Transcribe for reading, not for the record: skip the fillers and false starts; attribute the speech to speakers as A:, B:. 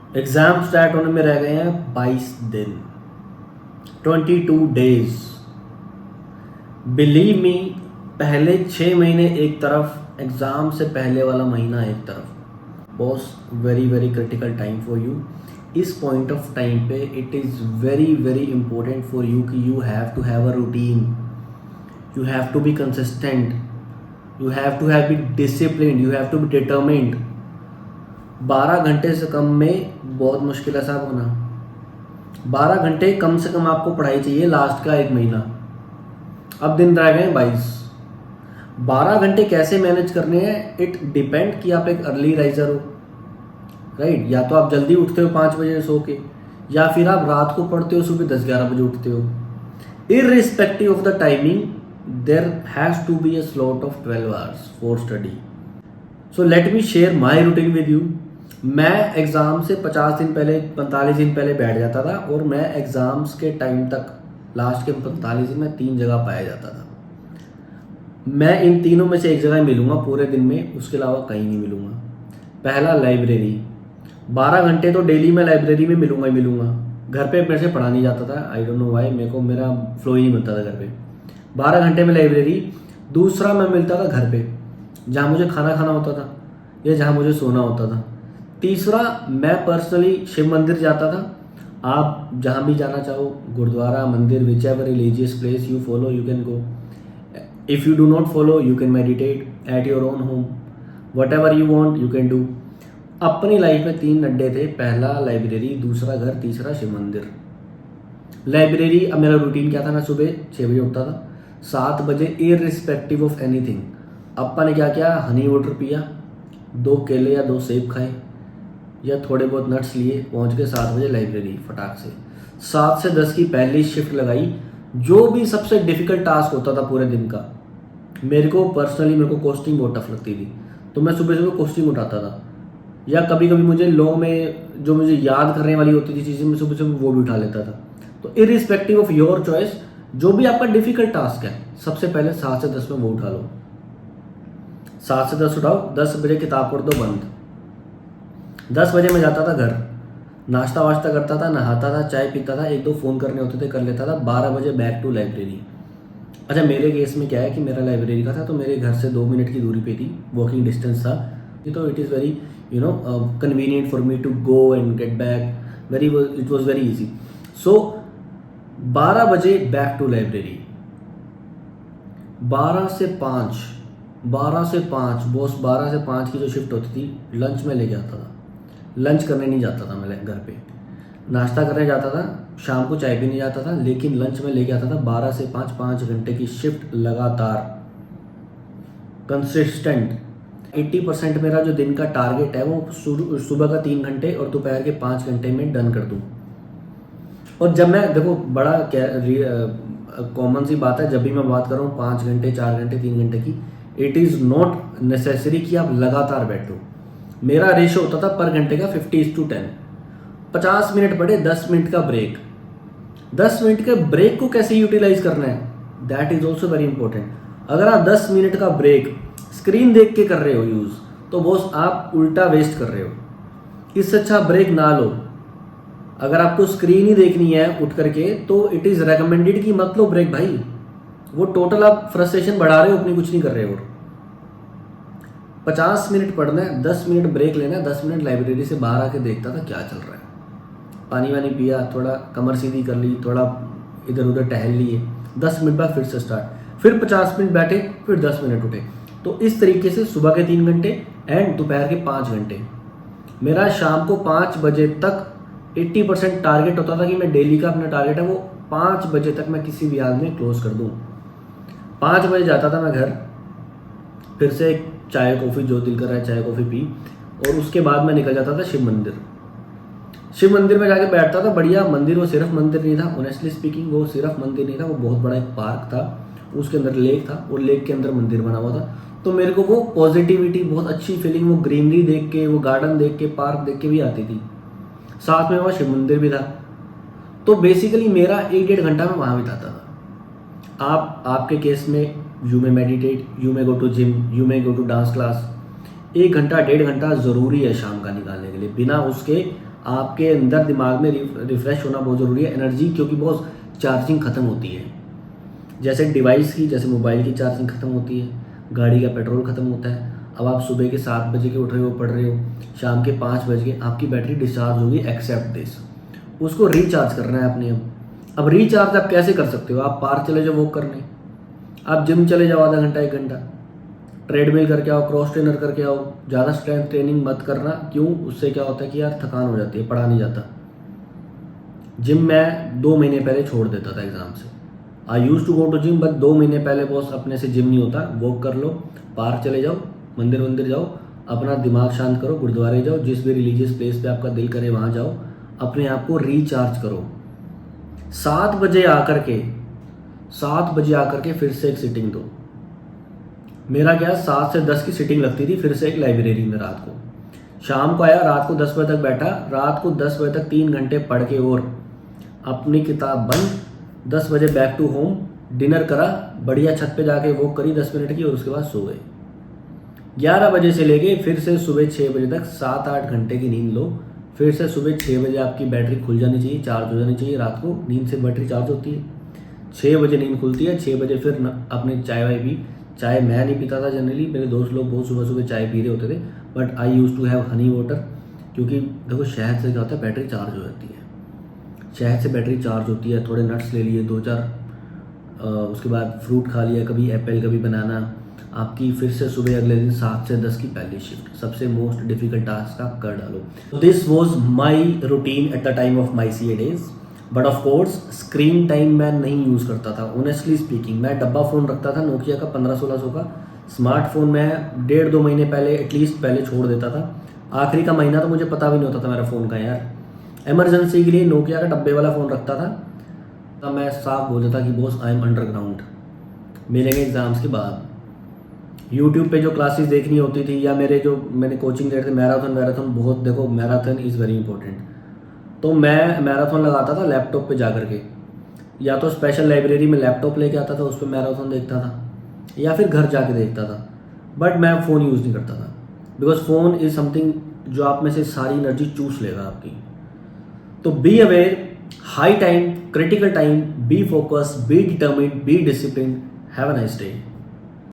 A: Exam start होने में रह गए हैं 22 दिन, 22 डेज। बिलीव मी, पहले 6 महीने एक तरफ, एग्ज़ाम से पहले वाला महीना एक तरफ। Boss, very very critical time for you. इस पॉइंट ऑफ टाइम पे it is very very important for you कि you have to have a routine, you have to be consistent, you have to have be discipline, you have to be determined. 12 घंटे से कम में बहुत मुश्किल है साहब होना। 12 घंटे कम से कम आपको पढ़ाई चाहिए लास्ट का 1 महीना। अब दिन रह गए 22। 12 घंटे कैसे मैनेज करने हैं, इट डिपेंड कि आप एक अर्ली राइजर हो, राइट। या तो आप जल्दी उठते हो 5 बजे सो के, या फिर आप रात को पढ़ते हो, सुबह 10-11 बजे उठते हो। Irrespective of the timing, there has to be a slot of 12 hours for study. So let me share my routine with you. मैं एग्ज़ाम से 50 दिन पहले, 45 दिन पहले बैठ जाता था, और मैं एग्ज़ाम्स के टाइम तक, लास्ट के 45 दिन में 3 जगह पाया जाता था। मैं इन तीनों में से एक जगह मिलूंगा पूरे दिन में, उसके अलावा कहीं नहीं मिलूंगा। पहला, लाइब्रेरी। 12 घंटे तो डेली मैं लाइब्रेरी में मिलूंगा ही मिलूंगा। घर पे मेरे से पढ़ा नहीं जाता था, आई डोंट नो वाई, मेरे को मेरा फ्लो ही नहीं बनता था घर पे। 12 घंटे में लाइब्रेरी। दूसरा, मैं मिलता था घर पे, जहाँ मुझे खाना खाना होता था या जहाँ मुझे सोना होता था। तीसरा, मैं पर्सनली शिव मंदिर जाता था। आप जहाँ भी जाना चाहो, गुरुद्वारा, मंदिर, which ever religious place you follow, you can go. If you do not follow, you can meditate at your own home, what ever you want you can do. अपनी लाइफ में 3 अड्डे थे, पहला लाइब्रेरी, दूसरा घर, तीसरा शिव मंदिर। लाइब्रेरी, अब मेरा रूटीन क्या था, मैं सुबह 6 बजे उठता था, 7 बजे इररिस्पेक्टिव ऑफ एनीथिंग। अप्पा ने क्या किया, हनी वाटर पिया, 2 केले या 2 सेब खाए, या थोड़े बहुत नट्स लिए, पहुंच के 7 बजे लाइब्रेरी फटाक से। 7 से 10 की पहली शिफ्ट लगाई। जो भी सबसे डिफिकल्ट टास्क होता था पूरे दिन का, मेरे को पर्सनली, मेरे को कोस्टिंग बहुत टफ लगती थी, तो मैं सुबह सुबह कोस्टिंग उठाता था। या कभी कभी मुझे लॉ में जो मुझे याद करने वाली होती थी चीज़ें, मैं सुबह सुबह वो भी उठा लेता था। तो इरिस्पेक्टिव ऑफ योर चॉइस, जो भी आपका डिफिकल्ट टास्क है, सबसे पहले 7 से 10 में वो उठा लो। 7 से 10 उठाओ, 10 बजे किताब पढ़ दो बंद। 10 बजे मैं जाता था घर, नाश्ता वाश्ता करता था, नहाता था, चाय पीता था, 1-2 फ़ोन करने होते थे, कर लेता था। 12 बजे बैक टू लाइब्रेरी। अच्छा, मेरे केस में क्या है कि मेरा लाइब्रेरी का था, तो मेरे घर से 2 मिनट की दूरी पे थी, वॉकिंग डिस्टेंस था। तो it is very convenient for me to go and get back, it was very easy. So 12 बजे बैक टू लाइब्रेरी। 12 से 5, 12 से 5 बॉस, 12 से 5 की जो शिफ्ट होती थी, लंच में लेके आता था। लंच करने नहीं जाता था मैं घर पे, नाश्ता करने जाता था, शाम को चाय पीने जाता था, लेकिन लंच में लेके आता था। 12 से 5, 5 घंटे की शिफ्ट लगातार, कंसिस्टेंट। 80% मेरा जो दिन का टारगेट है वो सुबह का 3 घंटे और दोपहर के 5 घंटे में डन कर दूँ। और जब मैं, देखो, बड़ा कॉमन सी बात है, जब भी मैं बात कर रहा हूँ 5 घंटे, 4 घंटे, 3 घंटे की, इट इज़ नॉट नेसेसरी कि आप लगातार बैठो। मेरा रेशो होता था पर घंटे का 50:10। 50 मिनट पढ़े, 10 मिनट का ब्रेक। 10 मिनट के ब्रेक को कैसे यूटिलाइज करना है, that is also very important. अगर आप 10 मिनट का ब्रेक स्क्रीन देख के कर रहे हो यूज, तो बॉस आप उल्टा वेस्ट कर रहे हो। इससे अच्छा ब्रेक ना लो। अगर आपको स्क्रीन ही देखनी है उठ करके, तो इट इज रेकमेंडेड कि मत लो ब्रेक भाई। वो टोटल आप फ्रस्ट्रेशन बढ़ा रहे हो अपनी, कुछ नहीं कर रहे हो। 50 मिनट पढ़ना है, 10 मिनट ब्रेक लेना है, 10 मिनट लाइब्रेरी से बाहर आके देखता था क्या चल रहा है, पानी वानी पिया, थोड़ा कमर सीधी कर ली, थोड़ा इधर उधर टहल लिए, 10 मिनट बाद फिर से स्टार्ट, फिर 50 मिनट बैठे, फिर 10 मिनट उठे। तो इस तरीके से सुबह के 3 घंटे एंड दोपहर के 5 घंटे। मेरा शाम को 5 बजे तक 80% टारगेट होता था कि मैं डेली का अपना टारगेट है वो 5 बजे तक मैं किसी भी हाल में क्लोज कर दूँ। 5 बजे जाता था मैं घर, फिर से चाय कॉफ़ी, जो दिल कर रहा है चाय कॉफ़ी पी, और उसके बाद मैं निकल जाता था शिव मंदिर। शिव मंदिर में जाके बैठता था, बढ़िया मंदिर, वो सिर्फ मंदिर नहीं था, ऑनेस्टली स्पीकिंग वो सिर्फ मंदिर नहीं था, वो बहुत बड़ा एक पार्क था, उसके अंदर लेक था और लेक के अंदर मंदिर बना हुआ था। तो मेरे को वो पॉजिटिविटी, बहुत अच्छी फीलिंग, वो ग्रीनरी देख के, वो गार्डन देख के, पार्क देख के भी आती थी। साथ में वहाँ शिव मंदिर भी था। तो बेसिकली मेरा 1-1.5 घंटा मैं वहाँ बिताता था। आपके केस में you may meditate, you may go to gym, you may go to dance class. 1 घंटा 1.5 घंटा ज़रूरी है शाम का निकालने के लिए, बिना उसके आपके अंदर दिमाग में रिफ्रेश होना बहुत ज़रूरी है। एनर्जी क्योंकि बहुत चार्जिंग ख़त्म होती है, जैसे डिवाइस की, जैसे मोबाइल की चार्जिंग ख़त्म होती है, गाड़ी का पेट्रोल ख़त्म होता है। अब आप सुबह के 7 बजे के उठ रहे हो, पढ़ रहे हो, शाम के 5 बज के आपकी बैटरी डिस्चार्ज होगी, एक्सेप्ट दिस। उसको रिचार्ज करना है अपने। अब रिचार्ज आप कैसे कर सकते हो? आप पार्क चले जाओ वॉक करने, आप जिम चले जाओ आधा घंटा 1 घंटा, ट्रेडमिल करके आओ, क्रॉस ट्रेनर करके आओ। ज़्यादा स्ट्रेंथ ट्रेनिंग मत करना, क्यों? उससे क्या होता है कि यार थकान हो जाती है, पढ़ा नहीं जाता। जिम मैं 2 महीने पहले छोड़ देता था एग्ज़ाम से। I use to go to gym, but 2 महीने पहले बॉस अपने से जिम नहीं होता। वॉक कर लो, पार्क चले जाओ, मंदिर जाओ, अपना दिमाग शांत करो, गुरुद्वारे जाओ, जिस भी रिलीजियस प्लेस पे आपका दिल करे वहाँ जाओ, अपने आप को रिचार्ज करो। 7 बजे आकर के फिर से एक सिटिंग दो। मेरा क्या 7 से 10 की सिटिंग लगती थी, फिर से एक लाइब्रेरी में रात को। शाम को आया, रात को 10 बजे तक बैठा, रात को 10 बजे तक 3 घंटे पढ़ के और अपनी किताब बंद, 10 बजे बैक टू होम, डिनर करा, बढ़िया छत पे जाके वॉक करी 10 मिनट की और उसके बाद सो गए। 11 बजे से लेके फिर से सुबह 6 बजे तक 7-8 घंटे की नींद लो। फिर से सुबह 6 बजे आपकी बैटरी खुल जानी चाहिए, चार्ज हो जानी चाहिए। रात को नींद से बैटरी चार्ज होती है, 6 बजे नींद खुलती है। 6 बजे फिर अपने चाय वाय पी। चाय मैं नहीं पीता था जनरली, मेरे दोस्त लोग बहुत सुबह सुबह चाय पी रहे होते थे, but I use to have honey water, क्योंकि देखो शहद से क्या होता है, बैटरी चार्ज हो जाती है। शहद से बैटरी चार्ज होती है। थोड़े नट्स ले लिए 2-4, उसके बाद फ्रूट खा लिया, कभी एप्पल कभी बनाना। आपकी फिर से सुबह अगले दिन 7 से 10 की पहली शिफ्ट, सबसे मोस्ट डिफिकल्ट टास्क आप कर डालो। This was my routine at the time of my CA days. But of course screen time मैं नहीं यूज़ करता था। ऑनेस्टली स्पीकिंग, मैं डब्बा फ़ोन रखता था नोकिया का 1500-1600 का। स्मार्टफोन मैं 1.5-2 महीने पहले एटलीस्ट पहले छोड़ देता था। आखिरी का महीना तो मुझे पता भी नहीं होता था मेरा फ़ोन का यार। इमरजेंसी के लिए नोकिया का डब्बे वाला फ़ोन रखता था। तब मैं साफ बोल देता कि बॉस आई एम अंडरग्राउंड, मिलेंगे एग्ज़ाम्स के बाद। यूट्यूब पे जो क्लासेस देखनी होती थी, या मैंने कोचिंग देते थे, मैराथन बहुत, देखो मैराथन इज़ वेरी इंपॉर्टेंट। तो मैं मैराथन लगाता था लैपटॉप पे जा करके, या तो स्पेशल लाइब्रेरी में लैपटॉप लेके आता था, उस पर मैराथन देखता था, या फिर घर जाके देखता था। बट मैं फ़ोन यूज़ नहीं करता था, बिकॉज फ़ोन इज़ समथिंग जो आप में से सारी एनर्जी चूस लेगा आपकी। तो be aware, high time, critical time, be focus, be determined, be discipline. Have a nice day.